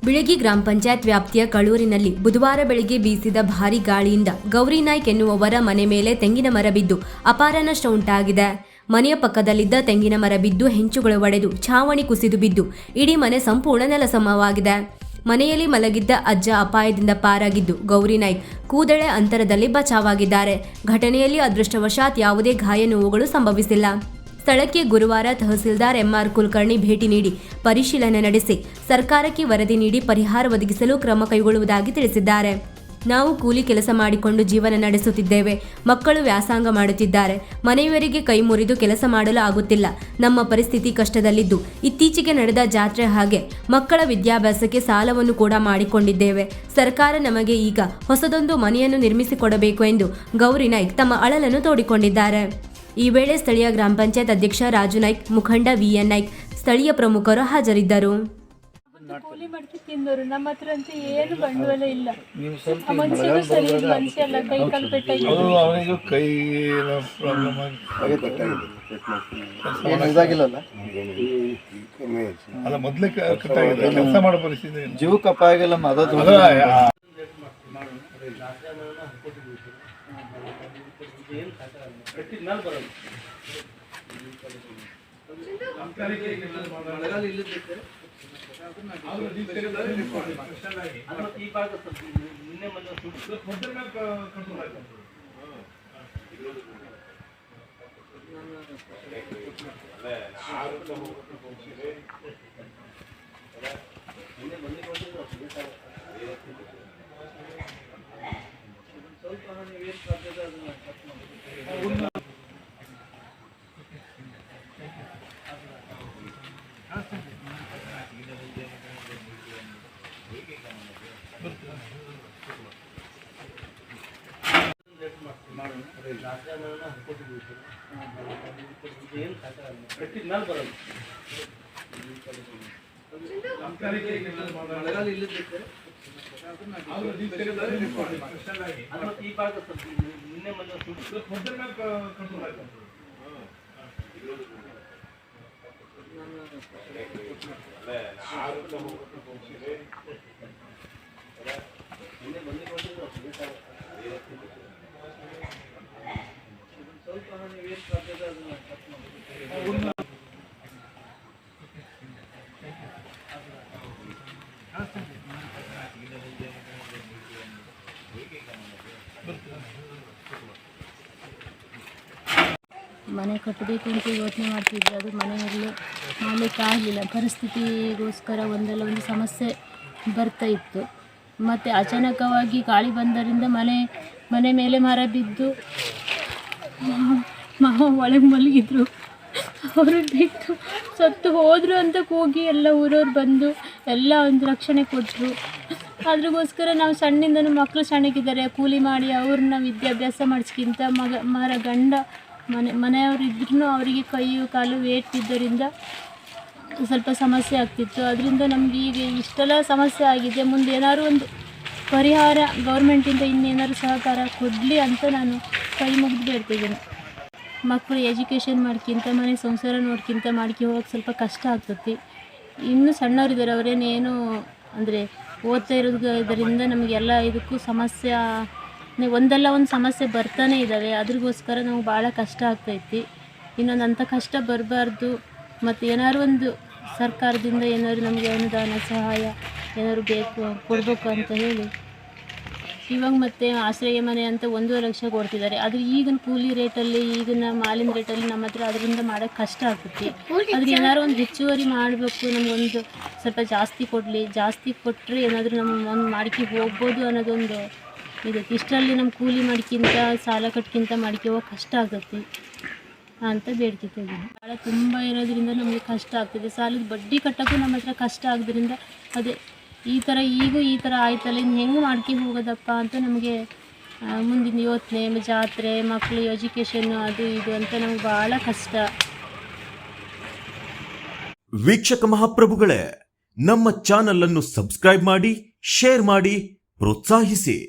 ಬಿಳಗಿ ಗ್ರಾಮ ಪಂಚಾಯತ್ ವ್ಯಾಪ್ತಿಯ ಕಳೂರಿನಲ್ಲಿ ಬುಧವಾರ ಬೆಳಗ್ಗೆ ಬೀಸಿದ ಭಾರೀ ಗಾಳಿಯಿಂದ ಗೌರಿ ನಾಯ್ಕ್ ಎನ್ನುವವರ ಮನೆ ಮೇಲೆ ತೆಂಗಿನ ಮರ ಬಿದ್ದು ಅಪಾರ ನಷ್ಟ ಉಂಟಾಗಿದೆ. ಮನೆಯ ಪಕ್ಕದಲ್ಲಿದ್ದ ತೆಂಗಿನ ಮರ ಬಿದ್ದು ಹೆಂಚುಗಳು ಒಡೆದು ಛಾವಣಿ ಕುಸಿದು ಬಿದ್ದು ಇಡೀ ಮನೆ ಸಂಪೂರ್ಣ ನೆಲಸಮವಾಗಿದೆ. ಮನೆಯಲ್ಲಿ ಮಲಗಿದ್ದ ಅಜ್ಜ ಅಪಾಯದಿಂದ ಪಾರಾಗಿದ್ದು ಗೌರಿ ನಾಯ್ಕ್ ಕೂದಳೆ ಅಂತರದಲ್ಲಿ ಬಚಾವಾಗಿದ್ದಾರೆ. ಘಟನೆಯಲ್ಲಿ ಅದೃಷ್ಟವಶಾತ್ ಯಾವುದೇ ಗಾಯ ನೋವುಗಳು ಸಂಭವಿಸಿಲ್ಲ. ಸ್ಥಳಕ್ಕೆ ಗುರುವಾರ ತಹಸೀಲ್ದಾರ್ ಎಂಆರ್ ಕುಲಕರ್ಣಿ ಭೇಟಿ ನೀಡಿ ಪರಿಶೀಲನೆ ನಡೆಸಿ ಸರ್ಕಾರಕ್ಕೆ ವರದಿ ನೀಡಿ ಪರಿಹಾರ ಒದಗಿಸಲು ಕ್ರಮ ಕೈಗೊಳ್ಳುವುದಾಗಿ ತಿಳಿಸಿದ್ದಾರೆ. ನಾವು ಕೂಲಿ ಕೆಲಸ ಮಾಡಿಕೊಂಡು ಜೀವನ ನಡೆಸುತ್ತಿದ್ದೇವೆ. ಮಕ್ಕಳು ವ್ಯಾಸಂಗ ಮಾಡುತ್ತಿದ್ದಾರೆ. ಮನೆಯವರಿಗೆ ಕೈ ಮುರಿದು ಕೆಲಸ ಮಾಡಲು ಆಗುತ್ತಿಲ್ಲ. ನಮ್ಮ ಪರಿಸ್ಥಿತಿ ಕಷ್ಟದಲ್ಲಿದ್ದು ಇತ್ತೀಚೆಗೆ ನಡೆದ ಜಾತ್ರೆ ಹಾಗೆ ಮಕ್ಕಳ ವಿದ್ಯಾಭ್ಯಾಸಕ್ಕೆ ಸಾಲವನ್ನು ಕೂಡ ಮಾಡಿಕೊಂಡಿದ್ದೇವೆ. ಸರ್ಕಾರ ನಮಗೆ ಈಗ ಹೊಸದೊಂದು ಮನೆಯನ್ನು ನಿರ್ಮಿಸಿಕೊಡಬೇಕು ಎಂದು ಗೌರಿ ನಾಯ್ಕ್ ತಮ್ಮ ಅಳಲನ್ನು ತೋಡಿಕೊಂಡಿದ್ದಾರೆ. ಈ ವೇಳೆ ಸ್ಥಳೀಯ ಗ್ರಾಮ ಪಂಚಾಯತ್ ಅಧ್ಯಕ್ಷ ರಾಜು ನಾಯ್ಕ್, ಮುಖಂಡ ವಿಎನ್ ನಾಯ್ಕ್, ಸ್ಥಳೀಯ ಪ್ರಮುಖರು ಹಾಜರಿದ್ದರು. ಕೂಲಿ ಮಾಡ್ಕೊಂಡು ತಿಂದವರು ನಮ್ಮ ಹತ್ರ ಅಂತ ಏನು ಬಂಡವಾಳ ಇಲ್ಲ. ಮನುಷ್ಯರು ಸರಿ ಮನುಷ್ಯ ಅಲ್ಲ, ಕೈ ಕಾಲು ಪೆಟ್ಟಾಗಿದೆ. ಜೀವಕ್ಕೆ ಅಪಾಯ ಆಗಿಲ್ಲ. ಮನೆ ಕಟ್ಟಬೇಕು ಅಂತ ಯೋಚನೆ ಮಾಡ್ತಿದ್ದೆ. ಅದು ಮನೆಯಲ್ಲಿ ಮಾಡಲಿಕ್ಕೆ ಆಗಲಿಲ್ಲ. ಪರಿಸ್ಥಿತಿಗೋಸ್ಕರ ಒಂದಲ್ಲ ಒಂದು ಸಮಸ್ಯೆ ಬರ್ತಾ ಇತ್ತು. ಮತ್ತು ಅಚಾನಕವಾಗಿ ಗಾಳಿ ಬಂದರಿಂದ ಮನೆ ಮೇಲೆ ಮರ ಬಿದ್ದು ಮಾವ ಒಳಗೆ ಮಲಗಿದ್ರು. ಅವರು ಬಿಟ್ಟು ಸತ್ತು ಹೋದರು ಅಂತ ಕೂಗಿ ಎಲ್ಲ ಊರವ್ರು ಬಂದು ಎಲ್ಲ ಒಂದು ರಕ್ಷಣೆ ಕೊಟ್ಟರು. ಅದ್ರಗೋಸ್ಕರ ನಾವು ಸಣ್ಣಿಂದನೂ ಮಕ್ಕಳು ಸಣ್ಣಗಿದ್ದಾರೆ, ಕೂಲಿ ಮಾಡಿ ಅವ್ರನ್ನ ವಿದ್ಯಾಭ್ಯಾಸ ಮಾಡಿಸ್ಕಿಂತ ಗಂಡ ಮನೆಯವರು ಇದ್ರೂ ಅವರಿಗೆ ಕೈಯು ಕಾಲು ವೇಟ್ ಇದ್ದರಿಂದ ಸ್ವಲ್ಪ ಸಮಸ್ಯೆ ಆಗ್ತಿತ್ತು. ಅದರಿಂದ ನಮಗೆ ಈಗ ಇಷ್ಟೆಲ್ಲ ಸಮಸ್ಯೆ ಆಗಿದೆ. ಮುಂದೆ ಏನಾದ್ರು ಒಂದು ಪರಿಹಾರ ಗೌರ್ಮೆಂಟಿಂದ ಇನ್ನೇನಾದ್ರು ಸಹಕಾರ ಕೊಡಲಿ ಅಂತ ನಾನು ಕೈ ಮುಗಿದು ಬೇಡ್ತಿದ್ದೀನಿ. ಮಕ್ಕಳು ಎಜುಕೇಷನ್ ಮಾಡ್ಕಿಂತ ಮನೆ ಸಂಸಾರ ನೋಡ್ಕಿಂತ ಹೋಗೋಕ್ಕೆ ಸ್ವಲ್ಪ ಕಷ್ಟ ಆಗ್ತೈತಿ. ಇನ್ನೂ ಸಣ್ಣವರಿದ್ದಾರೆ, ಅವರೇನೇನು ಅಂದರೆ ಓದ್ತಾ ಇರೋದ್ರಿಂದ ನಮಗೆಲ್ಲ ಇದಕ್ಕೂ ಸಮಸ್ಯೆ ಒಂದಲ್ಲ ಒಂದು ಸಮಸ್ಯೆ ಬರ್ತಾನೆ ಇದ್ದಾವೆ. ಅದ್ರಗೋಸ್ಕರ ನಾವು ಭಾಳ ಕಷ್ಟ ಆಗ್ತೈತಿ. ಇನ್ನೊಂದು ಅಂಥ ಕಷ್ಟ ಬರಬಾರ್ದು. ಮತ್ತು ಏನಾದ್ರು ಒಂದು ಸರ್ಕಾರದಿಂದ ಏನಾದ್ರು ನಮಗೆ ಅನುದಾನ ಸಹಾಯ ಏನಾದ್ರು ಕೊಡಬೇಕು ಅಂತ ಹೇಳಿ ಇವಾಗ ಮತ್ತೆ ಆಶ್ರಯ ಮನೆ ಅಂತ 1.5 ಲಕ್ಷ ಕೊಡ್ತಿದ್ದಾರೆ. ಆದರೆ ಈಗಿನ ಕೂಲಿ ರೇಟಲ್ಲಿ, ಈಗಿನ ಮಾಲಿನ ರೇಟಲ್ಲಿ ನಮ್ಮ ಹತ್ರ ಅದರಿಂದ ಮಾಡೋಕ್ಕೆ ಕಷ್ಟ ಆಗ್ತೈತಿ. ಆದರೆ ಏನಾದ್ರು ಒಂದು ಹೆಚ್ಚುವರಿ ಮಾಡಬೇಕು, ನಮಗೊಂದು ಸ್ವಲ್ಪ ಜಾಸ್ತಿ ಕೊಡಲಿ. ಜಾಸ್ತಿ ಕೊಟ್ಟರೆ ಏನಾದರೂ ನಮ್ಮ ಒಂದು ಮಾಡ್ಕೊ ಹೋಗ್ಬೋದು ಅನ್ನೋದೊಂದು ಇದೆ. ಇಷ್ಟರಲ್ಲಿ ನಮ್ಮ ಕೂಲಿ ಮಾಡ್ಕಿಂತ ಸಾಲ ಕಟ್ಕಿಂತ ಹೋಗೋಕೆ ಕಷ್ಟ ಆಗ್ತೈತಿ ಅಂತ ಬೇಡ್ತಿದ್ದೀನಿ. ಭಾಳ ತುಂಬ ಇರೋದ್ರಿಂದ ನಮಗೆ ಕಷ್ಟ ಆಗ್ತದೆ. ಸಾಲದ ಬಡ್ಡಿ ಕಟ್ಟೋಕ್ಕೂ ನಮ್ಮ ಹತ್ರ ಕಷ್ಟ ಆಗೋದ್ರಿಂದ ಅದೇ ಈ ಥರ ಆಯ್ತಲ್ಲ, ಇನ್ನು ಹೆಂಗೆ ಮಾಡ್ಕೊಂಡು ಹೋಗೋದಪ್ಪ ಅಂತ ನಮಗೆ ಮುಂದಿನ ಯೋಚನೆ, ಜಾತ್ರೆ, ಮಕ್ಕಳು ಎಜುಕೇಷನ್ನು ಅದು ಇದು ಅಂತ ನಮ್ಗೆ ಭಾಳ ಕಷ್ಟ. ವೀಕ್ಷಕ ಮಹಾಪ್ರಭುಗಳೇ, ನಮ್ಮ ಚಾನಲ್ ಅನ್ನು ಸಬ್ಸ್ಕ್ರೈಬ್ ಮಾಡಿ, ಶೇರ್ ಮಾಡಿ, ಪ್ರೋತ್ಸಾಹಿಸಿ.